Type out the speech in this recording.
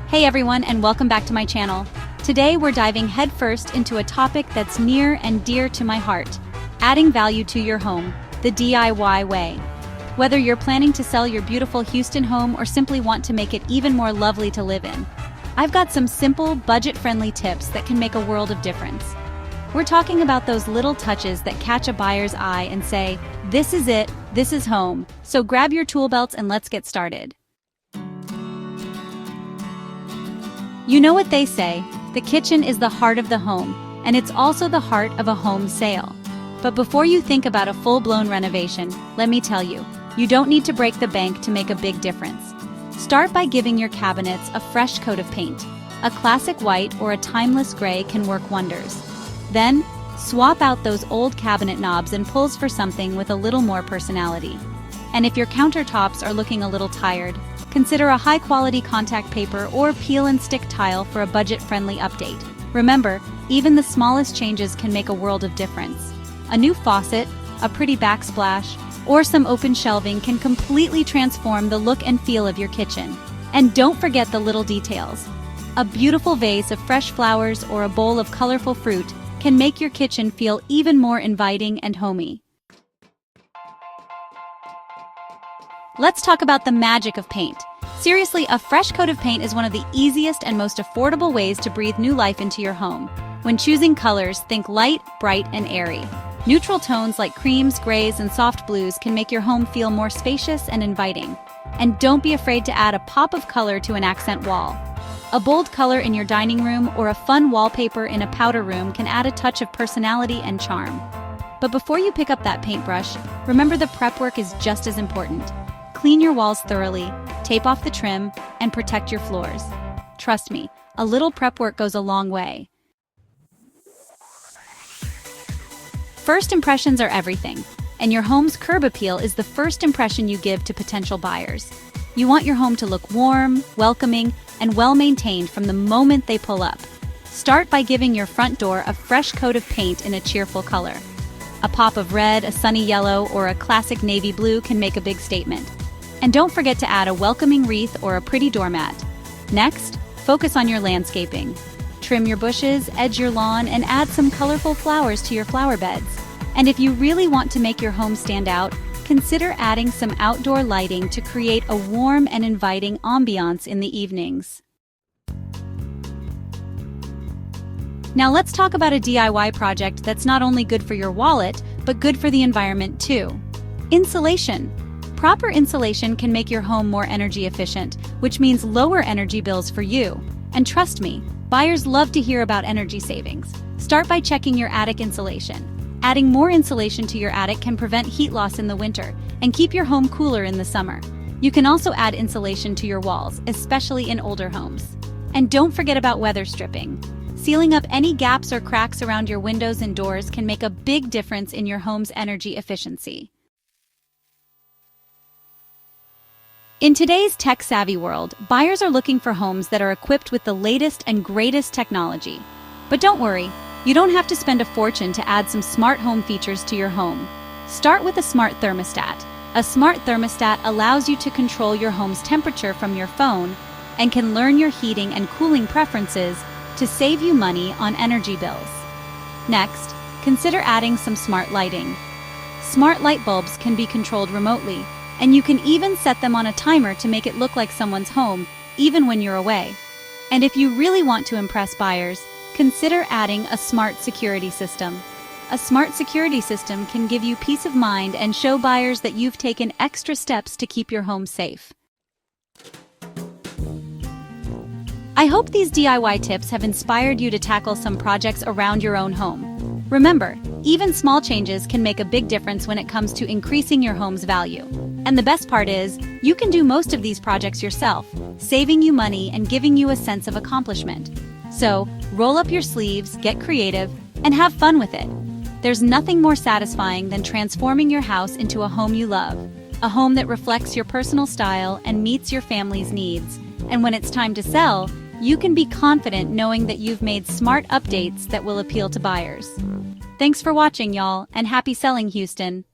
Hey everyone, and welcome back to my channel. Today we're diving headfirst into a topic that's near and dear to my heart: adding value to your home, the DIY way. Whether you're planning to sell your beautiful Houston home or simply want to make it even more lovely to live in, I've got some simple, budget-friendly tips that can make a world of difference. We're talking about those little touches that catch a buyer's eye and say, "This is it, this is home." So grab your tool belts and let's get started. You know what they say, the kitchen is the heart of the home, and it's also the heart of a home sale. But before you think about a full-blown renovation, let me tell you, you don't need to break the bank to make a big difference. Start by giving your cabinets a fresh coat of paint. A classic white or a timeless gray can work wonders. Then, swap out those old cabinet knobs and pulls for something with a little more personality. And if your countertops are looking a little tired, consider a high-quality contact paper or peel-and-stick tile for a budget-friendly update. Remember, even the smallest changes can make a world of difference. A new faucet, a pretty backsplash, or some open shelving can completely transform the look and feel of your kitchen. And don't forget the little details. A beautiful vase of fresh flowers or a bowl of colorful fruit can make your kitchen feel even more inviting and homey. Let's talk about the magic of paint. Seriously, a fresh coat of paint is one of the easiest and most affordable ways to breathe new life into your home. When choosing colors, think light, bright, and airy. Neutral tones like creams, grays, and soft blues can make your home feel more spacious and inviting. And don't be afraid to add a pop of color to an accent wall. A bold color in your dining room or a fun wallpaper in a powder room can add a touch of personality and charm. But before you pick up that paintbrush, remember the prep work is just as important. Clean your walls thoroughly, tape off the trim, and protect your floors. Trust me, a little prep work goes a long way. First impressions are everything, and your home's curb appeal is the first impression you give to potential buyers. You want your home to look warm, welcoming, and well-maintained from the moment they pull up. Start by giving your front door a fresh coat of paint in a cheerful color. A pop of red, a sunny yellow, or a classic navy blue can make a big statement. And don't forget to add a welcoming wreath or a pretty doormat. Next, focus on your landscaping. Trim your bushes, edge your lawn, and add some colorful flowers to your flower beds. And if you really want to make your home stand out, consider adding some outdoor lighting to create a warm and inviting ambiance in the evenings. Now let's talk about a DIY project that's not only good for your wallet, but good for the environment too. Insulation. Proper insulation can make your home more energy efficient, which means lower energy bills for you. And trust me, buyers love to hear about energy savings. Start by checking your attic insulation. Adding more insulation to your attic can prevent heat loss in the winter and keep your home cooler in the summer. You can also add insulation to your walls, especially in older homes. And don't forget about weather stripping. Sealing up any gaps or cracks around your windows and doors can make a big difference in your home's energy efficiency. In today's tech-savvy world, buyers are looking for homes that are equipped with the latest and greatest technology. But don't worry, you don't have to spend a fortune to add some smart home features to your home. Start with a smart thermostat. A smart thermostat allows you to control your home's temperature from your phone and can learn your heating and cooling preferences to save you money on energy bills. Next, consider adding some smart lighting. Smart light bulbs can be controlled remotely, and you can even set them on a timer to make it look like someone's home, even when you're away. And if you really want to impress buyers, consider adding a smart security system. A smart security system can give you peace of mind and show buyers that you've taken extra steps to keep your home safe. I hope these DIY tips have inspired you to tackle some projects around your own home. Remember, even small changes can make a big difference when it comes to increasing your home's value. And the best part is, you can do most of these projects yourself, saving you money and giving you a sense of accomplishment. So, roll up your sleeves, get creative, and have fun with it. There's nothing more satisfying than transforming your house into a home you love, a home that reflects your personal style and meets your family's needs. And when it's time to sell, you can be confident knowing that you've made smart updates that will appeal to buyers. Thanks for watching, y'all, and happy selling, Houston!